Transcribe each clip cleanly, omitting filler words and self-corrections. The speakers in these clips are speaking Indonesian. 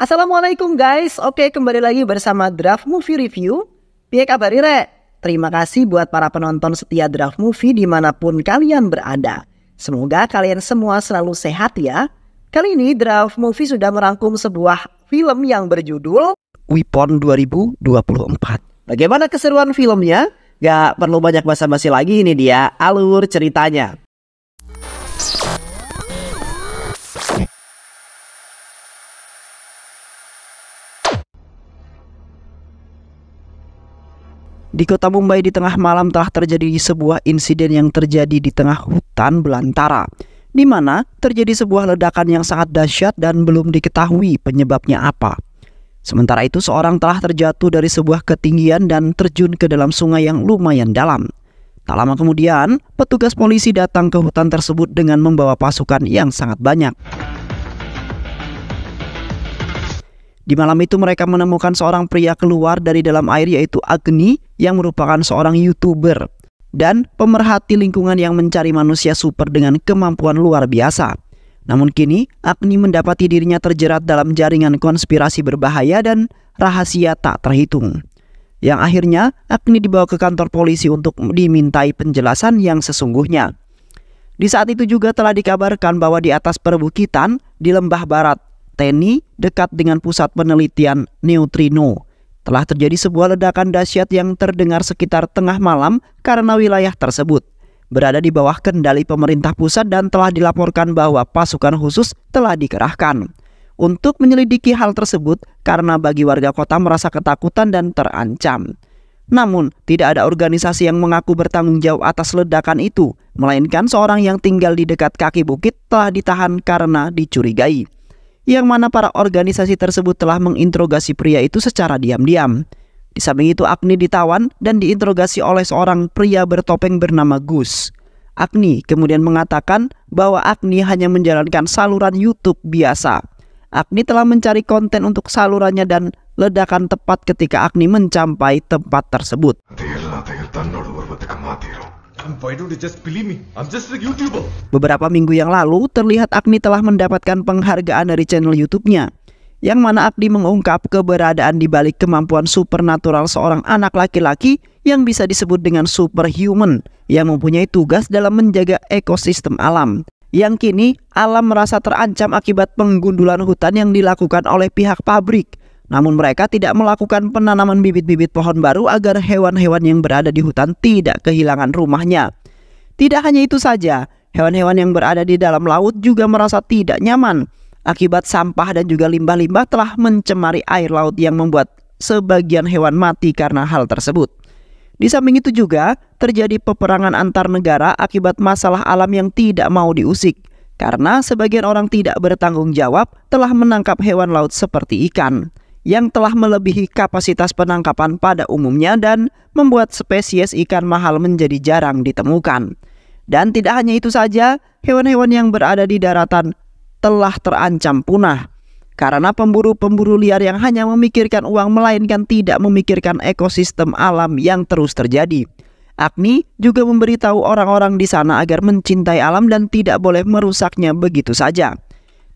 Assalamualaikum guys, oke kembali lagi bersama Draft Movie Review. Piye kabar Re? Terima kasih buat para penonton setia Draft Movie dimanapun kalian berada. Semoga kalian semua selalu sehat ya. Kali ini Draft Movie sudah merangkum sebuah film yang berjudul Weapon 2024. Bagaimana keseruan filmnya? Gak perlu banyak basa-basi lagi, ini dia alur ceritanya. Di kota Mumbai di tengah malam telah terjadi sebuah insiden yang terjadi di tengah hutan belantara, di mana terjadi sebuah ledakan yang sangat dahsyat dan belum diketahui penyebabnya apa. Sementara itu seorang telah terjatuh dari sebuah ketinggian dan terjun ke dalam sungai yang lumayan dalam. Tak lama kemudian, petugas polisi datang ke hutan tersebut dengan membawa pasukan yang sangat banyak. Di malam itu mereka menemukan seorang pria keluar dari dalam air, yaitu Agni, yang merupakan seorang YouTuber dan pemerhati lingkungan yang mencari manusia super dengan kemampuan luar biasa. Namun kini Agni mendapati dirinya terjerat dalam jaringan konspirasi berbahaya dan rahasia tak terhitung. Yang akhirnya Agni dibawa ke kantor polisi untuk dimintai penjelasan yang sesungguhnya. Di saat itu juga telah dikabarkan bahwa di atas perbukitan di lembah barat Teni, dekat dengan pusat penelitian neutrino, telah terjadi sebuah ledakan dahsyat yang terdengar sekitar tengah malam karena wilayah tersebut berada di bawah kendali pemerintah pusat dan telah dilaporkan bahwa pasukan khusus telah dikerahkan untuk menyelidiki hal tersebut karena bagi warga kota merasa ketakutan dan terancam. Namun, tidak ada organisasi yang mengaku bertanggung jawab atas ledakan itu, melainkan seorang yang tinggal di dekat kaki bukit telah ditahan karena dicurigai. Yang mana para organisasi tersebut telah menginterogasi pria itu secara diam-diam. Di samping itu Agni ditawan dan diinterogasi oleh seorang pria bertopeng bernama Gus. Agni kemudian mengatakan bahwa Agni hanya menjalankan saluran YouTube biasa. Agni telah mencari konten untuk salurannya dan ledakan tepat ketika Agni mencapai tempat tersebut. Why don't you just believe me? I'm just a YouTuber. Beberapa minggu yang lalu terlihat Agni telah mendapatkan penghargaan dari channel YouTube-nya, yang mana Agni mengungkap keberadaan di balik kemampuan supernatural seorang anak laki-laki yang bisa disebut dengan superhuman, yang mempunyai tugas dalam menjaga ekosistem alam. Yang kini alam merasa terancam akibat penggundulan hutan yang dilakukan oleh pihak pabrik. Namun mereka tidak melakukan penanaman bibit-bibit pohon baru agar hewan-hewan yang berada di hutan tidak kehilangan rumahnya. Tidak hanya itu saja, hewan-hewan yang berada di dalam laut juga merasa tidak nyaman akibat sampah dan juga limbah-limbah telah mencemari air laut yang membuat sebagian hewan mati karena hal tersebut. Di samping itu juga terjadi peperangan antar negara akibat masalah alam yang tidak mau diusik, karena sebagian orang tidak bertanggung jawab telah menangkap hewan laut seperti ikan yang telah melebihi kapasitas penangkapan pada umumnya dan membuat spesies ikan mahal menjadi jarang ditemukan. Dan tidak hanya itu saja, hewan-hewan yang berada di daratan telah terancam punah karena pemburu-pemburu liar yang hanya memikirkan uang melainkan tidak memikirkan ekosistem alam yang terus terjadi. Agni juga memberitahu orang-orang di sana agar mencintai alam dan tidak boleh merusaknya begitu saja,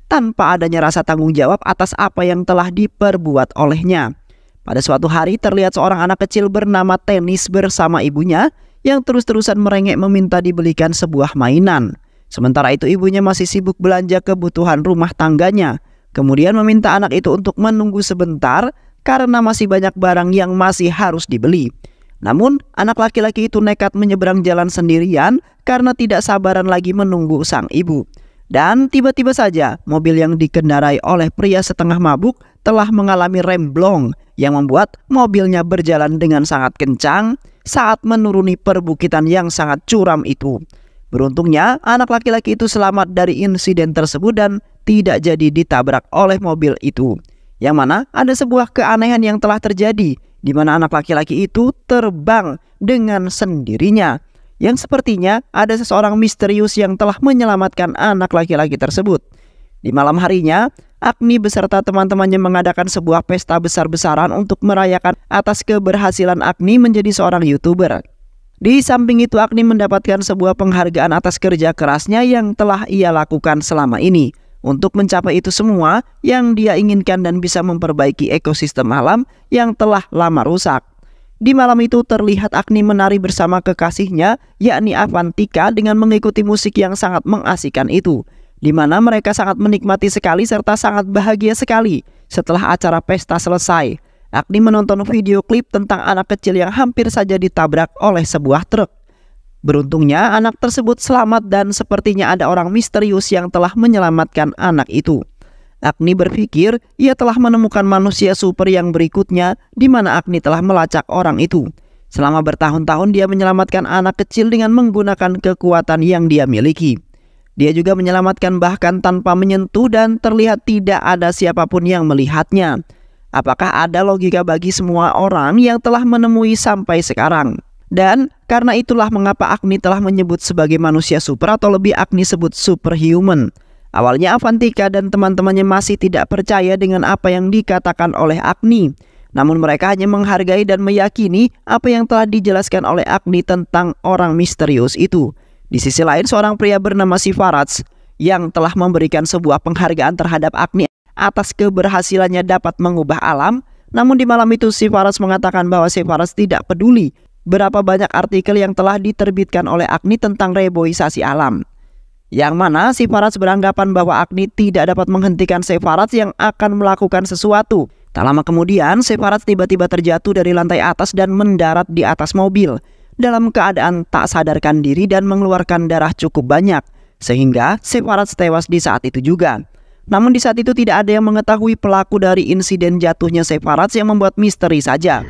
tanpa adanya rasa tanggung jawab atas apa yang telah diperbuat olehnya. Pada suatu hari terlihat seorang anak kecil bernama Tenis bersama ibunya yang terus-terusan merengek meminta dibelikan sebuah mainan. Sementara itu ibunya masih sibuk belanja kebutuhan rumah tangganya. Kemudian meminta anak itu untuk menunggu sebentar karena masih banyak barang yang masih harus dibeli. Namun anak laki-laki itu nekat menyeberang jalan sendirian karena tidak sabaran lagi menunggu sang ibu. Dan tiba-tiba saja mobil yang dikendarai oleh pria setengah mabuk telah mengalami remblong yang membuat mobilnya berjalan dengan sangat kencang saat menuruni perbukitan yang sangat curam itu. Beruntungnya anak laki-laki itu selamat dari insiden tersebut dan tidak jadi ditabrak oleh mobil itu. Yang mana ada sebuah keanehan yang telah terjadi, di mana anak laki-laki itu terbang dengan sendirinya, yang sepertinya ada seseorang misterius yang telah menyelamatkan anak laki-laki tersebut. Di malam harinya, Agni beserta teman-temannya mengadakan sebuah pesta besar-besaran untuk merayakan atas keberhasilan Agni menjadi seorang YouTuber. Di samping itu Agni mendapatkan sebuah penghargaan atas kerja kerasnya yang telah ia lakukan selama ini untuk mencapai itu semua yang dia inginkan dan bisa memperbaiki ekosistem alam yang telah lama rusak. Di malam itu terlihat Agni menari bersama kekasihnya, yakni Avantika, dengan mengikuti musik yang sangat mengasihkan itu, di mana mereka sangat menikmati sekali serta sangat bahagia sekali. Setelah acara pesta selesai, Agni menonton video klip tentang anak kecil yang hampir saja ditabrak oleh sebuah truk. Beruntungnya anak tersebut selamat dan sepertinya ada orang misterius yang telah menyelamatkan anak itu. Agni berpikir ia telah menemukan manusia super yang berikutnya, di mana Agni telah melacak orang itu. Selama bertahun-tahun dia menyelamatkan anak kecil dengan menggunakan kekuatan yang dia miliki. Dia juga menyelamatkan bahkan tanpa menyentuh dan terlihat tidak ada siapapun yang melihatnya. Apakah ada logika bagi semua orang yang telah menemui sampai sekarang? Dan karena itulah mengapa Agni telah menyebut sebagai manusia super, atau lebih Agni sebut superhuman. Awalnya Avantika dan teman-temannya masih tidak percaya dengan apa yang dikatakan oleh Agni. Namun mereka hanya menghargai dan meyakini apa yang telah dijelaskan oleh Agni tentang orang misterius itu. Di sisi lain, seorang pria bernama Sivaraj yang telah memberikan sebuah penghargaan terhadap Agni atas keberhasilannya dapat mengubah alam. Namun di malam itu Sivaraj mengatakan bahwa Sivaraj tidak peduli berapa banyak artikel yang telah diterbitkan oleh Agni tentang reboisasi alam. Yang mana Sivaraj beranggapan bahwa Agni tidak dapat menghentikan Sivaraj yang akan melakukan sesuatu. Tak lama kemudian Sivaraj tiba-tiba terjatuh dari lantai atas dan mendarat di atas mobil dalam keadaan tak sadarkan diri dan mengeluarkan darah cukup banyak, sehingga Sivaraj tewas di saat itu juga. Namun di saat itu tidak ada yang mengetahui pelaku dari insiden jatuhnya Sivaraj yang membuat misteri saja.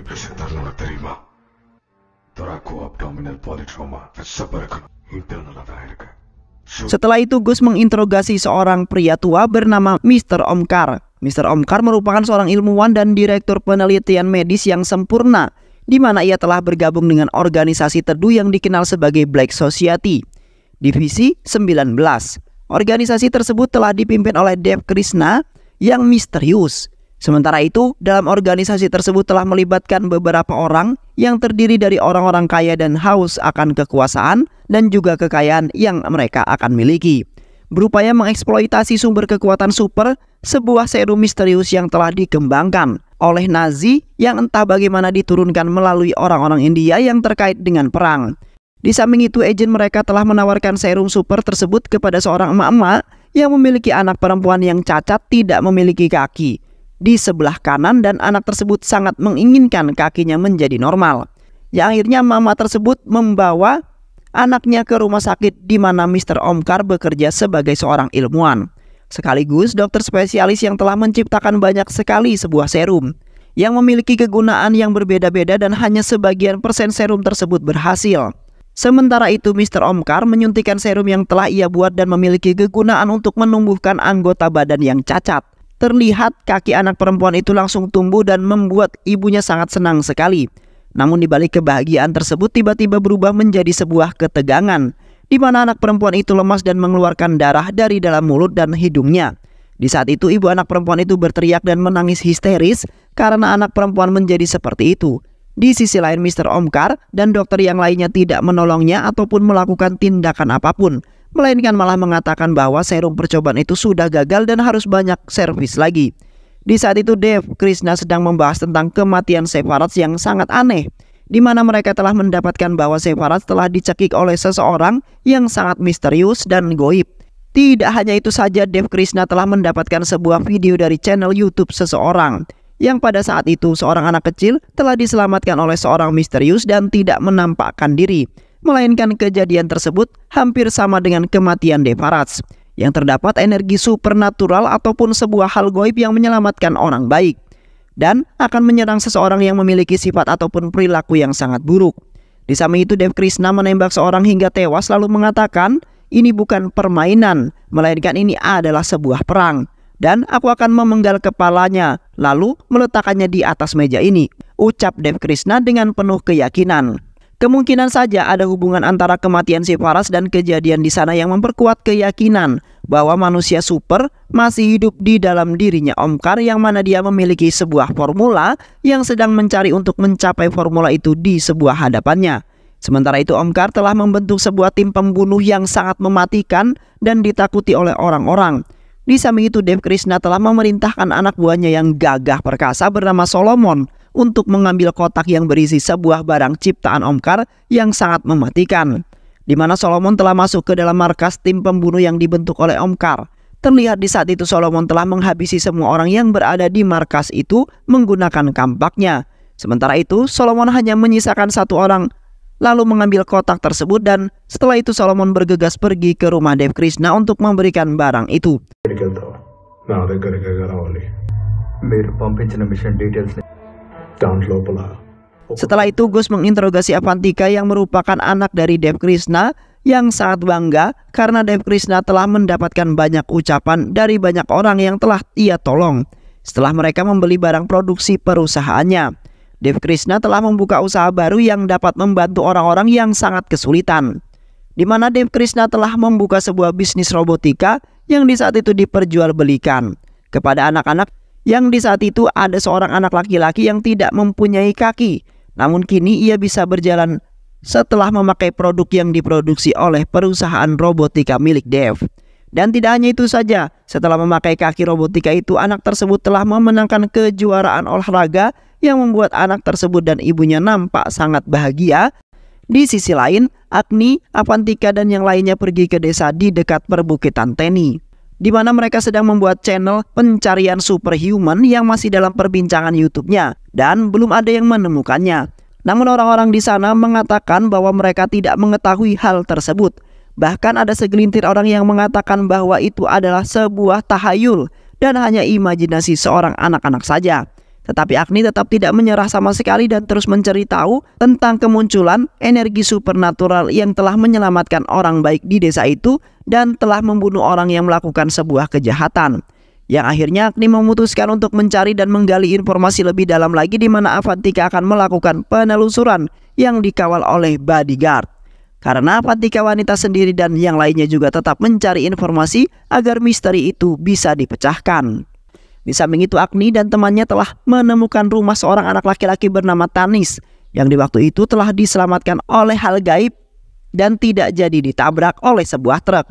Setelah itu Gus menginterogasi seorang pria tua bernama Mr. Omkar. Mr. Omkar merupakan seorang ilmuwan dan direktur penelitian medis yang sempurna, di mana ia telah bergabung dengan organisasi teduh yang dikenal sebagai Black Society, Divisi 19. Organisasi tersebut telah dipimpin oleh Dev Krishna yang misterius. Sementara itu, dalam organisasi tersebut telah melibatkan beberapa orang yang terdiri dari orang-orang kaya dan haus akan kekuasaan dan juga kekayaan yang mereka akan miliki, berupaya mengeksploitasi sumber kekuatan super, sebuah serum misterius yang telah dikembangkan oleh Nazi yang entah bagaimana diturunkan melalui orang-orang India yang terkait dengan perang. Di samping itu, agen mereka telah menawarkan serum super tersebut kepada seorang emak-emak yang memiliki anak perempuan yang cacat tidak memiliki kaki di sebelah kanan, dan anak tersebut sangat menginginkan kakinya menjadi normal. Yang akhirnya mama tersebut membawa anaknya ke rumah sakit di mana Mr. Omkar bekerja sebagai seorang ilmuwan, sekaligus dokter spesialis yang telah menciptakan banyak sekali sebuah serum yang memiliki kegunaan yang berbeda-beda dan hanya sebagian persen serum tersebut berhasil. Sementara itu Mr. Omkar menyuntikkan serum yang telah ia buat dan memiliki kegunaan untuk menumbuhkan anggota badan yang cacat. Terlihat kaki anak perempuan itu langsung tumbuh dan membuat ibunya sangat senang sekali. Namun di balik kebahagiaan tersebut tiba-tiba berubah menjadi sebuah ketegangan, di mana anak perempuan itu lemas dan mengeluarkan darah dari dalam mulut dan hidungnya. Di saat itu ibu anak perempuan itu berteriak dan menangis histeris karena anak perempuan menjadi seperti itu. Di sisi lain Mr. Omkar dan dokter yang lainnya tidak menolongnya ataupun melakukan tindakan apapun, melainkan malah mengatakan bahwa serum percobaan itu sudah gagal dan harus banyak servis lagi. Di saat itu Dev Krishna sedang membahas tentang kematian Sivaraj yang sangat aneh, di mana mereka telah mendapatkan bahwa Sivaraj telah dicekik oleh seseorang yang sangat misterius dan goib. Tidak hanya itu saja, Dev Krishna telah mendapatkan sebuah video dari channel YouTube seseorang yang pada saat itu seorang anak kecil telah diselamatkan oleh seorang misterius dan tidak menampakkan diri, melainkan kejadian tersebut hampir sama dengan kematian Devaraj, yang terdapat energi supernatural ataupun sebuah hal goib yang menyelamatkan orang baik dan akan menyerang seseorang yang memiliki sifat ataupun perilaku yang sangat buruk. Di samping itu Dev Krishna menembak seorang hingga tewas lalu mengatakan, "Ini bukan permainan, melainkan ini adalah sebuah perang. Dan aku akan memenggal kepalanya lalu meletakkannya di atas meja ini," ucap Dev Krishna dengan penuh keyakinan. Kemungkinan saja ada hubungan antara kematian Sivaraj dan kejadian di sana yang memperkuat keyakinan bahwa manusia super masih hidup di dalam dirinya Omkar, yang mana dia memiliki sebuah formula yang sedang mencari untuk mencapai formula itu di sebuah hadapannya. Sementara itu Omkar telah membentuk sebuah tim pembunuh yang sangat mematikan dan ditakuti oleh orang-orang. Di samping itu, Dev Krishna telah memerintahkan anak buahnya yang gagah perkasa bernama Solomon untuk mengambil kotak yang berisi sebuah barang ciptaan Omkar yang sangat mematikan, di mana Solomon telah masuk ke dalam markas tim pembunuh yang dibentuk oleh Omkar. Terlihat di saat itu Solomon telah menghabisi semua orang yang berada di markas itu menggunakan kampaknya. Sementara itu, Solomon hanya menyisakan satu orang, lalu mengambil kotak tersebut, dan setelah itu Solomon bergegas pergi ke rumah Dev Krishna untuk memberikan barang itu. Setelah itu Gus menginterogasi Avantika yang merupakan anak dari Dev Krishna yang sangat bangga karena Dev Krishna telah mendapatkan banyak ucapan dari banyak orang yang telah ia tolong setelah mereka membeli barang produksi perusahaannya. Dev Krishna telah membuka usaha baru yang dapat membantu orang-orang yang sangat kesulitan, di mana Dev Krishna telah membuka sebuah bisnis robotika yang di saat itu diperjualbelikan kepada anak-anak, yang di saat itu ada seorang anak laki-laki yang tidak mempunyai kaki, namun kini ia bisa berjalan setelah memakai produk yang diproduksi oleh perusahaan robotika milik Dev. Dan tidak hanya itu saja, setelah memakai kaki robotika itu, anak tersebut telah memenangkan kejuaraan olahraga yang membuat anak tersebut dan ibunya nampak sangat bahagia. Di sisi lain, Agni, Avantika, dan yang lainnya pergi ke desa di dekat perbukitan Teni, di mana mereka sedang membuat channel pencarian superhuman yang masih dalam perbincangan YouTube-nya dan belum ada yang menemukannya. Namun orang-orang di sana mengatakan bahwa mereka tidak mengetahui hal tersebut. Bahkan ada segelintir orang yang mengatakan bahwa itu adalah sebuah tahayul dan hanya imajinasi seorang anak-anak saja. Tetapi Agni tetap tidak menyerah sama sekali dan terus mencari tahu tentang kemunculan energi supernatural yang telah menyelamatkan orang baik di desa itu dan telah membunuh orang yang melakukan sebuah kejahatan. Yang akhirnya Agni memutuskan untuk mencari dan menggali informasi lebih dalam lagi, di mana Avantika akan melakukan penelusuran yang dikawal oleh bodyguard. Karena Avantika wanita sendiri dan yang lainnya juga tetap mencari informasi agar misteri itu bisa dipecahkan. Di samping itu, Agni dan temannya telah menemukan rumah seorang anak laki-laki bernama Tanis yang di waktu itu telah diselamatkan oleh hal gaib dan tidak jadi ditabrak oleh sebuah truk.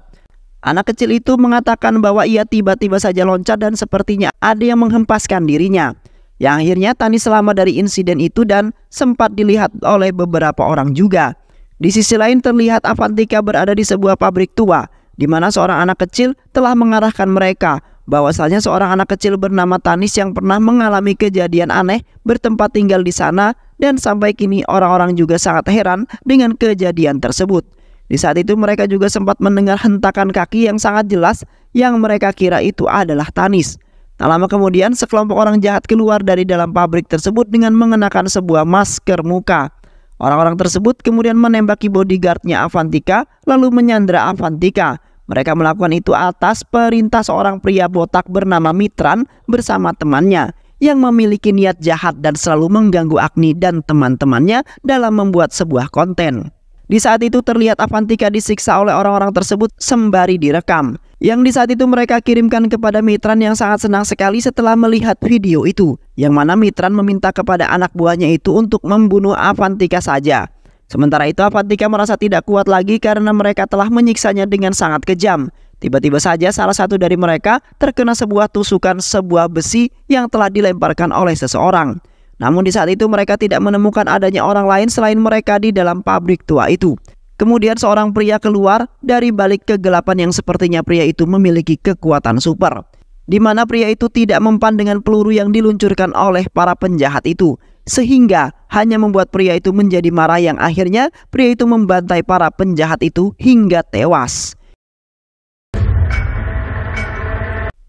Anak kecil itu mengatakan bahwa ia tiba-tiba saja loncat dan sepertinya ada yang menghempaskan dirinya. Yang akhirnya Tanis selamat dari insiden itu dan sempat dilihat oleh beberapa orang juga. Di sisi lain terlihat Avantika berada di sebuah pabrik tua, di mana seorang anak kecil telah mengarahkan mereka bahwasanya seorang anak kecil bernama Tanis yang pernah mengalami kejadian aneh bertempat tinggal di sana, dan sampai kini orang-orang juga sangat heran dengan kejadian tersebut. Di saat itu mereka juga sempat mendengar hentakan kaki yang sangat jelas yang mereka kira itu adalah Tanis. Tak lama kemudian sekelompok orang jahat keluar dari dalam pabrik tersebut dengan mengenakan sebuah masker muka. Orang-orang tersebut kemudian menembaki bodyguardnya Avantika lalu menyandra Avantika. Mereka melakukan itu atas perintah seorang pria botak bernama Mitran bersama temannya yang memiliki niat jahat dan selalu mengganggu Agni dan teman-temannya dalam membuat sebuah konten. Di saat itu terlihat Avantika disiksa oleh orang-orang tersebut sembari direkam, yang di saat itu mereka kirimkan kepada Mitran yang sangat senang sekali setelah melihat video itu, yang mana Mitran meminta kepada anak buahnya itu untuk membunuh Avantika saja. Sementara itu Avantika merasa tidak kuat lagi karena mereka telah menyiksanya dengan sangat kejam. Tiba-tiba saja salah satu dari mereka terkena sebuah tusukan sebuah besi yang telah dilemparkan oleh seseorang. Namun di saat itu mereka tidak menemukan adanya orang lain selain mereka di dalam pabrik tua itu. Kemudian seorang pria keluar dari balik kegelapan yang sepertinya pria itu memiliki kekuatan super, di mana pria itu tidak mempan dengan peluru yang diluncurkan oleh para penjahat itu, sehingga hanya membuat pria itu menjadi marah, yang akhirnya pria itu membantai para penjahat itu hingga tewas.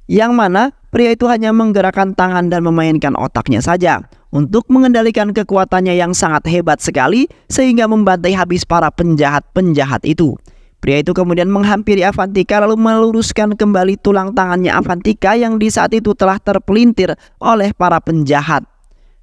Yang mana pria itu hanya menggerakkan tangan dan memainkan otaknya saja untuk mengendalikan kekuatannya yang sangat hebat sekali sehingga membantai habis para penjahat-penjahat itu. Pria itu kemudian menghampiri Avantika lalu meluruskan kembali tulang tangannya Avantika yang di saat itu telah terpelintir oleh para penjahat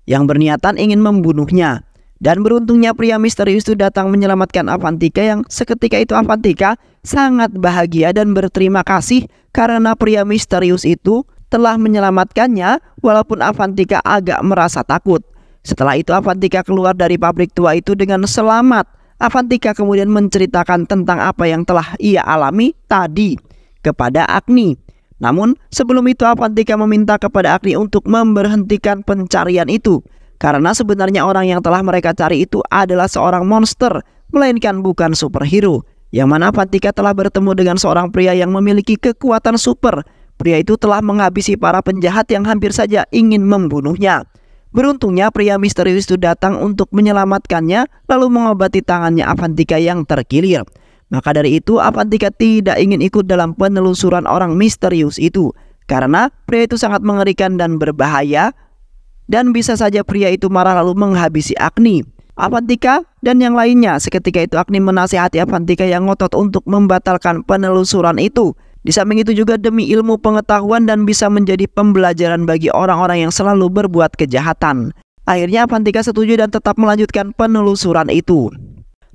yang berniatan ingin membunuhnya. Dan beruntungnya pria misterius itu datang menyelamatkan Avantika, yang seketika itu Avantika sangat bahagia dan berterima kasih karena pria misterius itu telah menyelamatkannya walaupun Avantika agak merasa takut. Setelah itu Avantika keluar dari pabrik tua itu dengan selamat. Avantika kemudian menceritakan tentang apa yang telah ia alami tadi kepada Agni. Namun sebelum itu Avantika meminta kepada Agni untuk memberhentikan pencarian itu, karena sebenarnya orang yang telah mereka cari itu adalah seorang monster, melainkan bukan superhero. Yang mana Avantika telah bertemu dengan seorang pria yang memiliki kekuatan super. Pria itu telah menghabisi para penjahat yang hampir saja ingin membunuhnya. Beruntungnya pria misterius itu datang untuk menyelamatkannya, lalu mengobati tangannya Avantika yang terkilir. Maka dari itu Avantika tidak ingin ikut dalam penelusuran orang misterius itu, karena pria itu sangat mengerikan dan berbahaya, dan bisa saja pria itu marah lalu menghabisi Agni. Avantika dan yang lainnya. Seketika itu Agni menasihati Avantika yang ngotot untuk membatalkan penelusuran itu. Di samping itu juga demi ilmu pengetahuan dan bisa menjadi pembelajaran bagi orang-orang yang selalu berbuat kejahatan. Akhirnya Avantika setuju dan tetap melanjutkan penelusuran itu.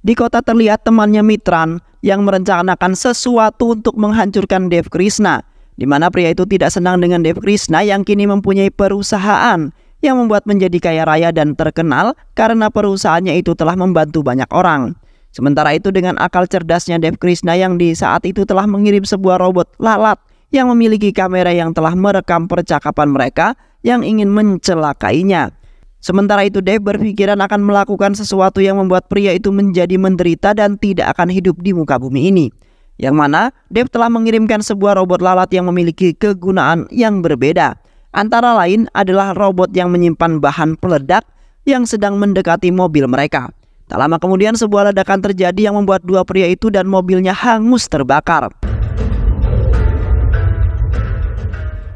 Di kota terlihat temannya Mitran yang merencanakan sesuatu untuk menghancurkan Dev Krishna, di mana pria itu tidak senang dengan Dev Krishna yang kini mempunyai perusahaan yang membuat menjadi kaya raya dan terkenal karena perusahaannya itu telah membantu banyak orang. Sementara itu dengan akal cerdasnya Dev Krishna yang di saat itu telah mengirim sebuah robot lalat yang memiliki kamera yang telah merekam percakapan mereka yang ingin mencelakainya. Sementara itu Dev berpikiran akan melakukan sesuatu yang membuat pria itu menjadi menderita dan tidak akan hidup di muka bumi ini. Yang mana Dev telah mengirimkan sebuah robot lalat yang memiliki kegunaan yang berbeda. Antara lain adalah robot yang menyimpan bahan peledak yang sedang mendekati mobil mereka. Tak lama kemudian sebuah ledakan terjadi yang membuat dua pria itu dan mobilnya hangus terbakar.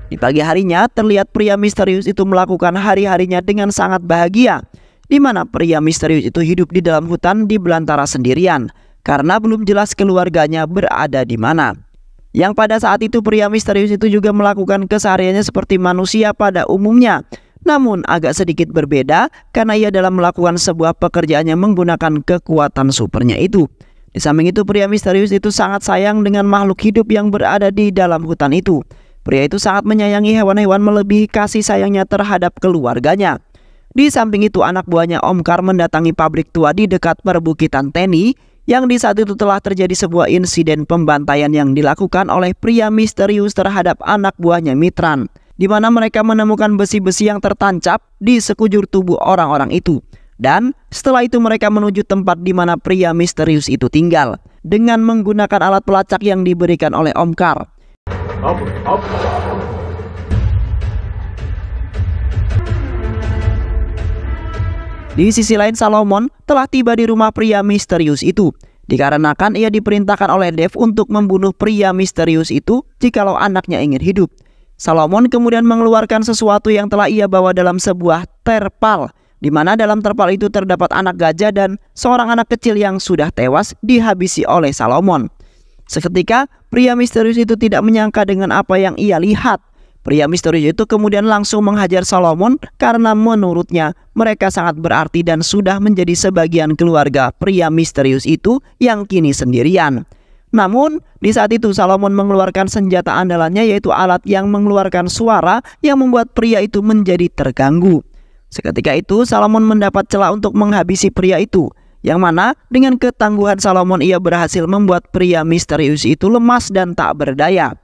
Di pagi harinya terlihat pria misterius itu melakukan hari-harinya dengan sangat bahagia, di mana pria misterius itu hidup di dalam hutan di belantara sendirian karena belum jelas keluarganya berada di mana. Yang pada saat itu pria misterius itu juga melakukan kesehariannya seperti manusia pada umumnya, namun agak sedikit berbeda karena ia dalam melakukan sebuah pekerjaan yang menggunakan kekuatan supernya itu. Di samping itu pria misterius itu sangat sayang dengan makhluk hidup yang berada di dalam hutan itu. Pria itu sangat menyayangi hewan-hewan melebihi kasih sayangnya terhadap keluarganya. Di samping itu anak buahnya Omkar mendatangi pabrik tua di dekat perbukitan Teni, yang di saat itu telah terjadi sebuah insiden pembantaian yang dilakukan oleh pria misterius terhadap anak buahnya Mitran, di mana mereka menemukan besi-besi yang tertancap di sekujur tubuh orang-orang itu. Dan setelah itu mereka menuju tempat di mana pria misterius itu tinggal dengan menggunakan alat pelacak yang diberikan oleh Omkar. Di sisi lain Salomon telah tiba di rumah pria misterius itu, dikarenakan ia diperintahkan oleh Dev untuk membunuh pria misterius itu jikalau anaknya ingin hidup. Salomon kemudian mengeluarkan sesuatu yang telah ia bawa dalam sebuah terpal, di mana dalam terpal itu terdapat anak gajah dan seorang anak kecil yang sudah tewas dihabisi oleh Salomon. Seketika pria misterius itu tidak menyangka dengan apa yang ia lihat. Pria misterius itu kemudian langsung menghajar Salomon karena menurutnya mereka sangat berarti dan sudah menjadi sebagian keluarga pria misterius itu yang kini sendirian. Namun di saat itu Salomon mengeluarkan senjata andalannya, yaitu alat yang mengeluarkan suara yang membuat pria itu menjadi terganggu. Seketika itu Salomon mendapat celah untuk menghabisi pria itu, yang mana dengan ketangguhan Salomon ia berhasil membuat pria misterius itu lemas dan tak berdaya.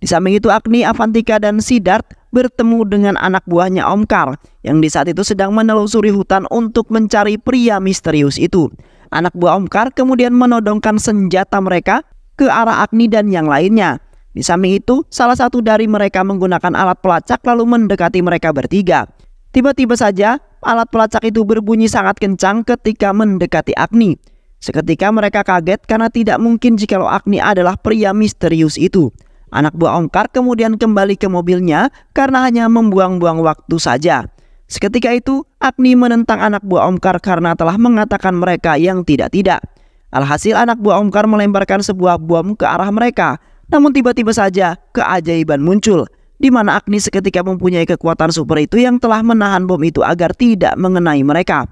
Di samping itu Agni, Avantika dan Siddharth bertemu dengan anak buahnya Omkar yang di saat itu sedang menelusuri hutan untuk mencari pria misterius itu. Anak buah Omkar kemudian menodongkan senjata mereka ke arah Agni dan yang lainnya. Di samping itu salah satu dari mereka menggunakan alat pelacak lalu mendekati mereka bertiga. Tiba-tiba saja alat pelacak itu berbunyi sangat kencang ketika mendekati Agni. Seketika mereka kaget karena tidak mungkin jikalau Agni adalah pria misterius itu. Anak buah Omkar kemudian kembali ke mobilnya karena hanya membuang-buang waktu saja. Seketika itu Agni menentang anak buah Omkar karena telah mengatakan mereka yang tidak-tidak. Alhasil anak buah Omkar melemparkan sebuah bom ke arah mereka. Namun tiba-tiba saja keajaiban muncul, di mana Agni seketika mempunyai kekuatan super itu yang telah menahan bom itu agar tidak mengenai mereka.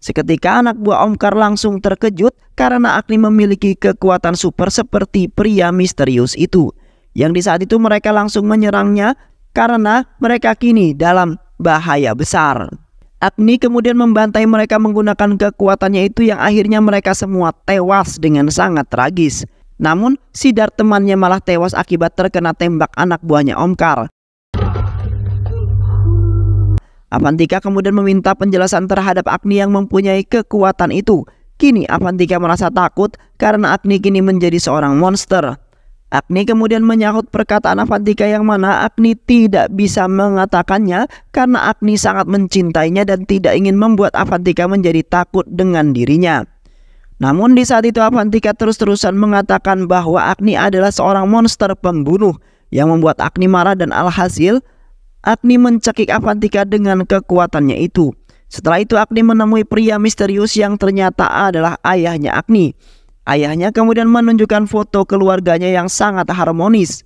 Seketika anak buah Omkar langsung terkejut karena Agni memiliki kekuatan super seperti pria misterius itu. Yang di saat itu mereka langsung menyerangnya karena mereka kini dalam bahaya besar. Agni kemudian membantai mereka menggunakan kekuatannya itu yang akhirnya mereka semua tewas dengan sangat tragis. Namun Siddharth temannya malah tewas akibat terkena tembak anak buahnya Omkar. Avantika kemudian meminta penjelasan terhadap Agni yang mempunyai kekuatan itu. Kini Avantika merasa takut karena Agni kini menjadi seorang monster. Agni kemudian menyahut perkataan Avantika yang mana Agni tidak bisa mengatakannya karena Agni sangat mencintainya dan tidak ingin membuat Avantika menjadi takut dengan dirinya. Namun di saat itu Avantika terus-terusan mengatakan bahwa Agni adalah seorang monster pembunuh yang membuat Agni marah dan alhasil Agni mencekik Avantika dengan kekuatannya itu. Setelah itu Agni menemui pria misterius yang ternyata adalah ayahnya Agni. Ayahnya kemudian menunjukkan foto keluarganya yang sangat harmonis.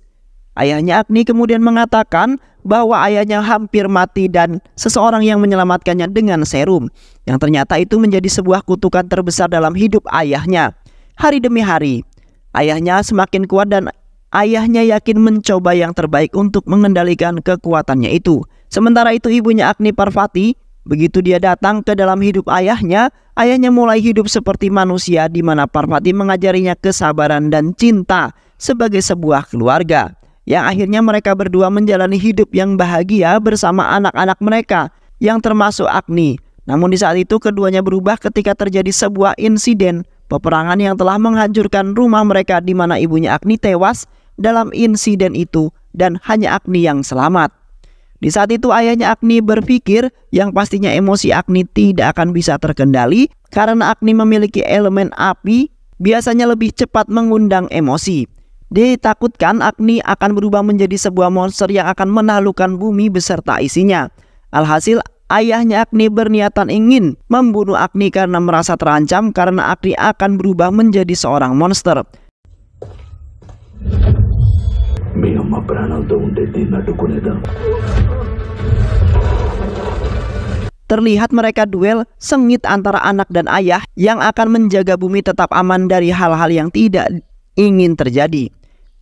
Ayahnya Agni kemudian mengatakan bahwa ayahnya hampir mati dan seseorang yang menyelamatkannya dengan serum. Yang ternyata itu menjadi sebuah kutukan terbesar dalam hidup ayahnya. Hari demi hari, ayahnya semakin kuat dan ayahnya yakin mencoba yang terbaik untuk mengendalikan kekuatannya itu. Sementara itu ibunya Agni Parvati, begitu dia datang ke dalam hidup ayahnya, ayahnya mulai hidup seperti manusia di mana Parvati mengajarinya kesabaran dan cinta sebagai sebuah keluarga. Yang akhirnya mereka berdua menjalani hidup yang bahagia bersama anak-anak mereka yang termasuk Agni. Namun di saat itu keduanya berubah ketika terjadi sebuah insiden peperangan yang telah menghancurkan rumah mereka di mana ibunya Agni tewas dalam insiden itu dan hanya Agni yang selamat. Di saat itu ayahnya Agni berpikir yang pastinya emosi Agni tidak akan bisa terkendali karena Agni memiliki elemen api biasanya lebih cepat mengundang emosi. Ditakutkan Agni akan berubah menjadi sebuah monster yang akan menaklukkan bumi beserta isinya. Alhasil ayahnya Agni berniatan ingin membunuh Agni karena merasa terancam karena Agni akan berubah menjadi seorang monster. Terlihat mereka duel sengit antara anak dan ayah yang akan menjaga bumi tetap aman dari hal-hal yang tidak ingin terjadi.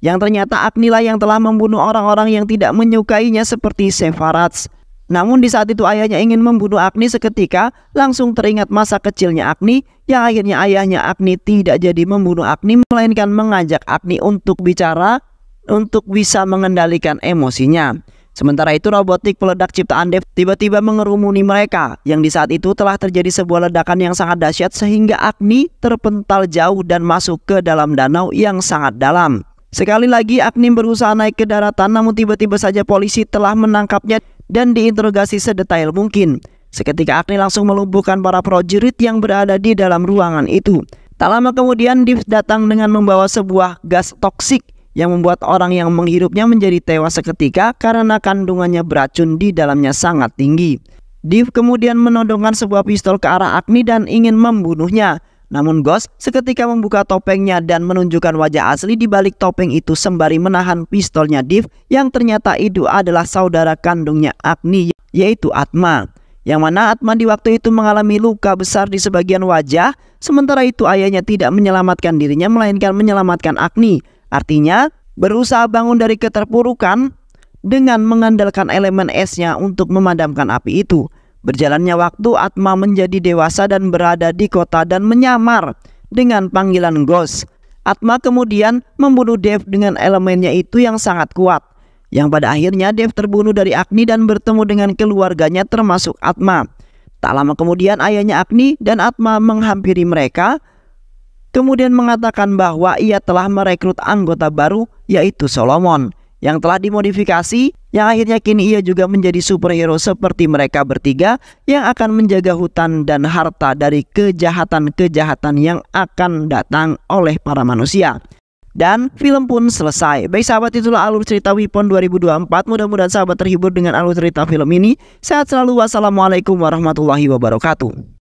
Yang ternyata Agni lah yang telah membunuh orang-orang yang tidak menyukainya seperti Sevarats. Namun di saat itu ayahnya ingin membunuh Agni seketika langsung teringat masa kecilnya Agni yang akhirnya ayahnya Agni tidak jadi membunuh Agni melainkan mengajak Agni untuk bicara untuk bisa mengendalikan emosinya. Sementara itu robotik peledak ciptaan Dev tiba-tiba mengerumuni mereka yang di saat itu telah terjadi sebuah ledakan yang sangat dahsyat sehingga Agni terpental jauh dan masuk ke dalam danau yang sangat dalam. Sekali lagi Agni berusaha naik ke daratan namun tiba-tiba saja polisi telah menangkapnya dan diinterogasi sedetail mungkin. Seketika Agni langsung melumpuhkan para prajurit yang berada di dalam ruangan itu. Tak lama kemudian Dev datang dengan membawa sebuah gas toksik yang membuat orang yang menghirupnya menjadi tewas seketika karena kandungannya beracun di dalamnya sangat tinggi. Dev kemudian menodongkan sebuah pistol ke arah Agni dan ingin membunuhnya. Namun Ghost seketika membuka topengnya dan menunjukkan wajah asli di balik topeng itu sembari menahan pistolnya Dev yang ternyata itu adalah saudara kandungnya Agni yaitu Atma. Yang mana Atma di waktu itu mengalami luka besar di sebagian wajah, sementara itu ayahnya tidak menyelamatkan dirinya melainkan menyelamatkan Agni. Artinya berusaha bangun dari keterpurukan dengan mengandalkan elemen esnya untuk memadamkan api itu. Berjalannya waktu Atma menjadi dewasa dan berada di kota dan menyamar dengan panggilan Ghost. Atma kemudian membunuh Dev dengan elemennya itu yang sangat kuat. Yang pada akhirnya Dev terbunuh dari Agni dan bertemu dengan keluarganya termasuk Atma. Tak lama kemudian ayahnya Agni dan Atma menghampiri mereka. Kemudian mengatakan bahwa ia telah merekrut anggota baru yaitu Solomon yang telah dimodifikasi yang akhirnya kini ia juga menjadi superhero seperti mereka bertiga yang akan menjaga hutan dan harta dari kejahatan-kejahatan yang akan datang oleh para manusia. Dan film pun selesai. Baik sahabat, itulah alur cerita Weapon 2024. Mudah-mudahan sahabat terhibur dengan alur cerita film ini. Sehat selalu. Wassalamualaikum warahmatullahi wabarakatuh.